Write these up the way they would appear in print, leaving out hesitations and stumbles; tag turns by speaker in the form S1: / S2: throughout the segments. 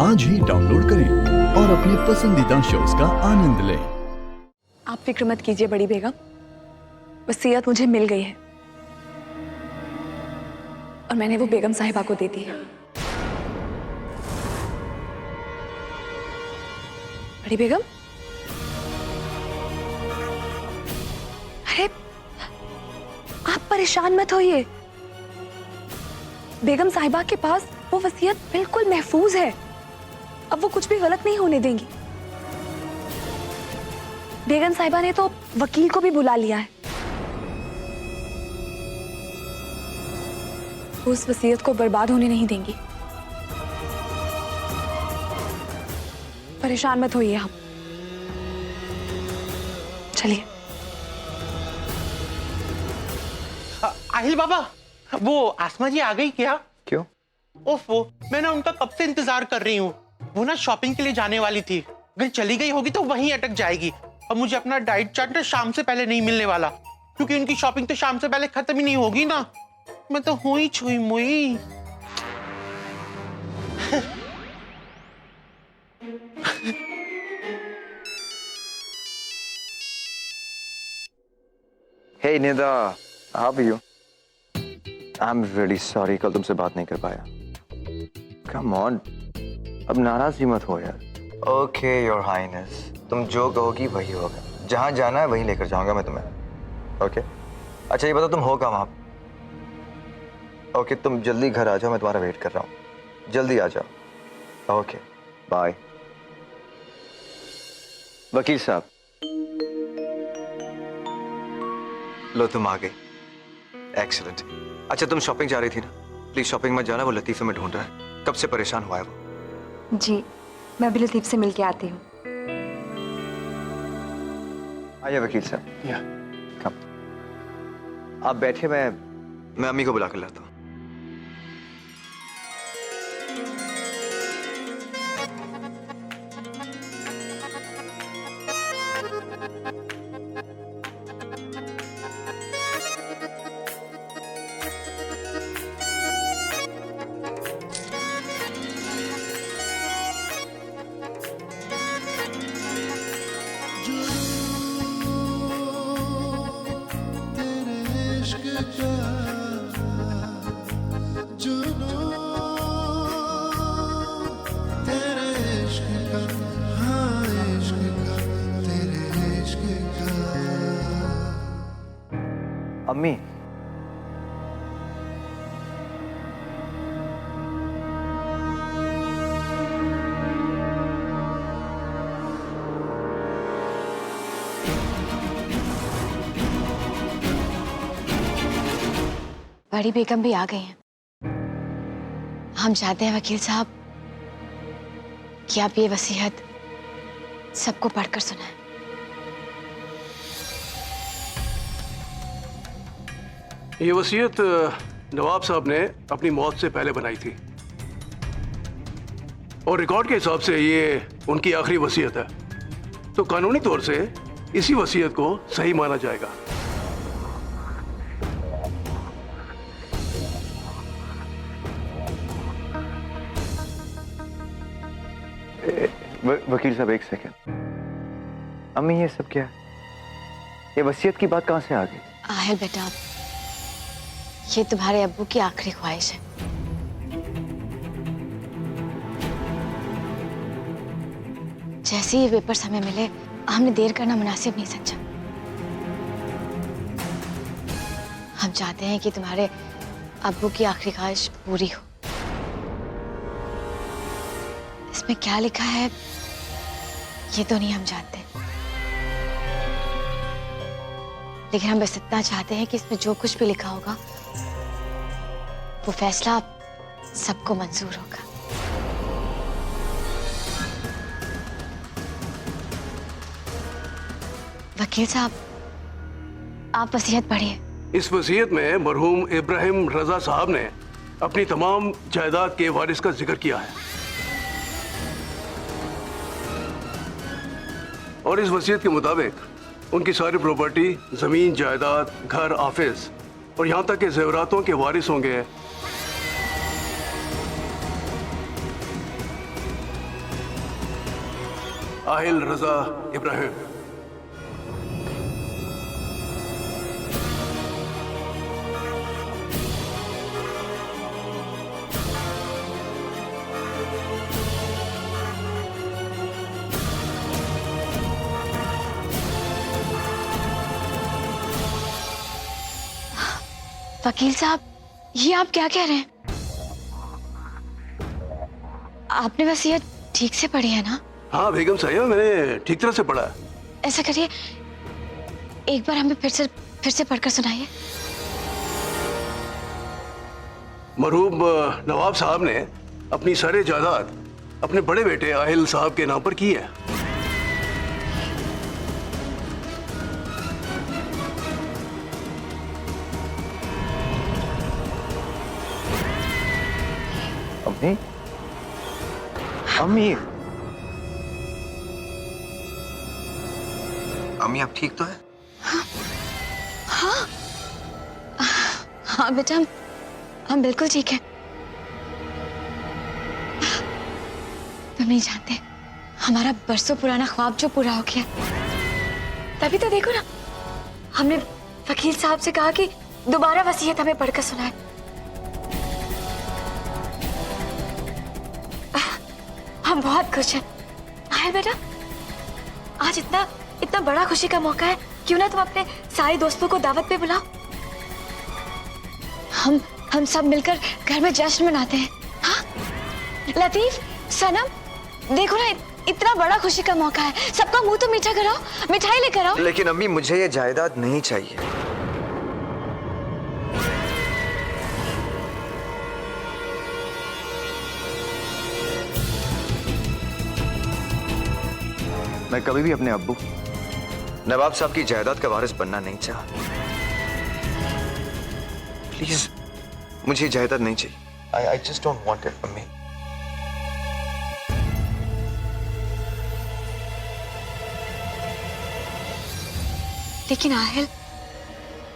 S1: आज ही डाउनलोड करें और अपने पसंदीदा शोज का आनंद लें।
S2: आप फिक्र मत कीजिए बड़ी बेगम, वसीयत मुझे मिल गई है और मैंने वो बेगम साहिबा को दे दी है। बड़ी बेगम, अरे आप परेशान मत होइए। बेगम साहिबा के पास वो वसीयत बिल्कुल महफूज है। अब वो कुछ भी गलत नहीं होने देंगी। बेगम साहिबा ने तो वकील को भी बुला लिया है। वो उस वसीयत को बर्बाद होने नहीं देंगी। परेशान मत होइए आप। चलिए।
S3: आहिल बाबा, वो आसमा जी आ गई क्या?
S4: क्यों?
S3: ओफो, मैं ना उनका कब से इंतजार कर रही हूँ। वो ना शॉपिंग के लिए जाने वाली थी। अगर चली गई होगी तो वहीं अटक जाएगी और मुझे अपना डाइट चार्ट ना शाम से पहले नहीं मिलने वाला, क्योंकि उनकी शॉपिंग तो शाम से पहले खत्म ही नहीं होगी ना। मैं तो हुई छुई मुई।
S4: Hey Nida, how are you? I'm really sorry, कल तुमसे बात नहीं कर पाया। Come on, अब नाराज ही मत हो यार। Okay, Your Highness, तुम जो कहोगी वही होगा। जहाँ जाना है वहीं लेकर जाऊंगा मैं तुम्हें। Okay? अच्छा ये बताओ तुम हो कहाँ वहाँ? Okay, तुम जल्दी घर आ जाओ, मैं तुम्हारा वेट कर रहा हूँ। जल्दी आ जाओ। Okay, bye। वकील साहब, लो तुम आ गई। एक्सीलेंट। अच्छा तुम शॉपिंग जा रही थी ना? प्लीज शॉपिंग मत जाना, वो लतीफे में ढूंढ रहा है। कब से परेशान हुआ है वो।
S2: जी, मैं अभी लतीफ से मिलके आती हूँ।
S4: आइए वकील साहब।
S3: या।
S4: कम। आप बैठे, मैं अम्मी को बुला कर लाता हूँ। अम्मी,
S2: बड़ी बेगम भी आ गई हैं। हम चाहते हैं वकील साहब कि आप ये वसीयत सबको पढ़कर सुनाएं।
S5: ये वसीयत नवाब साहब ने अपनी मौत से पहले बनाई थी और रिकॉर्ड के हिसाब से ये उनकी आखिरी वसीयत है, तो कानूनी तौर से इसी वसीयत को सही माना जाएगा।
S4: वकील साहब एक सेकंड। अम्मी ये सब क्या है? ये वसीयत की बात कहाँ से आ गई?
S2: आहिल बेटा, ये तुम्हारे अब्बू की आखिरी ख्वाहिश है। जैसे ही पेपर्स हमें मिले, हमने देर करना मुनासिब नहीं समझा। हम चाहते हैं कि तुम्हारे अब्बू की आखिरी ख्वाहिश पूरी हो। इसमें क्या लिखा है ये तो नहीं हम जानते, लेकिन हम बस इतना चाहते हैं कि इसमें जो कुछ भी लिखा होगा वो फैसला सबको मंजूर होगा। वकील साहब, आप वसीयत पढ़िए।
S5: इस वसीयत में मरहूम इब्राहिम रजा साहब ने अपनी तमाम जायदाद के वारिस का जिक्र किया है और इस वसीयत के मुताबिक उनकी सारी प्रॉपर्टी, जमीन, जायदाद, घर, ऑफिस और यहाँ तक के जेवरातों के वारिस होंगे आहिल रजा इब्राहिम।
S2: वकील साहब, ये आप क्या कह रहे हैं? आपने वसीयत ठीक से पढ़ी है ना?
S5: हाँ बेगम साहिबा, मैंने ठीक तरह से पढ़ा है।
S2: ऐसा करिए, एक बार हमें फिर से पढ़कर सुनाइए।
S5: मरहूम नवाब साहब ने अपनी सारी जायदाद अपने बड़े बेटे आहिल साहब के नाम पर की है।
S4: अम्मी, अम्मी, अम्मी आप ठीक तो है?
S2: हाँ बेटा, हम बिल्कुल ठीक हैं। तुम नहीं जानते, हमारा बरसों पुराना ख्वाब जो पूरा हो गया। तभी तो देखो ना, हमने वकील साहब से कहा कि दोबारा वसीयत हमें पढ़कर सुनाए। हम बहुत खुश हैं। आहिल बेटा, आज इतना बड़ा खुशी का मौका है, क्यों ना तुम अपने सारे दोस्तों को दावत पे बुलाओ। हम सब मिलकर घर में जश्न मनाते हैं। हाँ? लतीफ, सनम, देखो ना, इतना बड़ा खुशी का मौका है, सबका मुंह तो मीठा कराओ, मिठाई लेकर आओ।
S4: लेकिन अम्मी, मुझे ये जायदाद नहीं चाहिए। मैं कभी भी अपने अब्बू नवाब साहब की जायदाद का वारिस बनना नहीं चाहा। प्लीज, मुझे जायदाद नहीं चाहिए। I just don't want it अम्मी।
S2: लेकिन आहिल,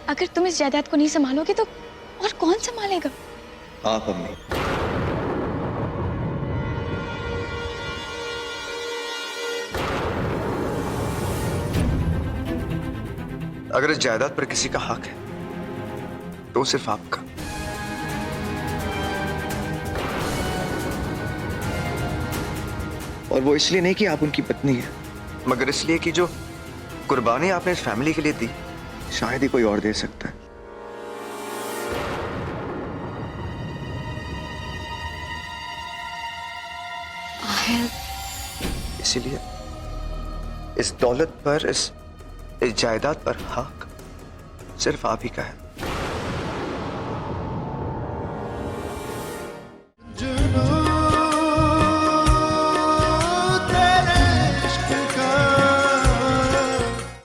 S2: अगर तुम इस जायदाद को नहीं संभालोगे तो और कौन संभालेगा?
S4: आप अम्मी। अगर इस जायदाद पर किसी का हक है तो सिर्फ आपका। और वो इसलिए नहीं कि आप उनकी पत्नी हैं, मगर इसलिए कि जो कुर्बानी आपने इस फैमिली के लिए दी, शायद ही कोई और दे सकता है।
S2: आहिल,
S4: इसीलिए इस दौलत पर, इस जायदाद पर हक सिर्फ आप ही का है।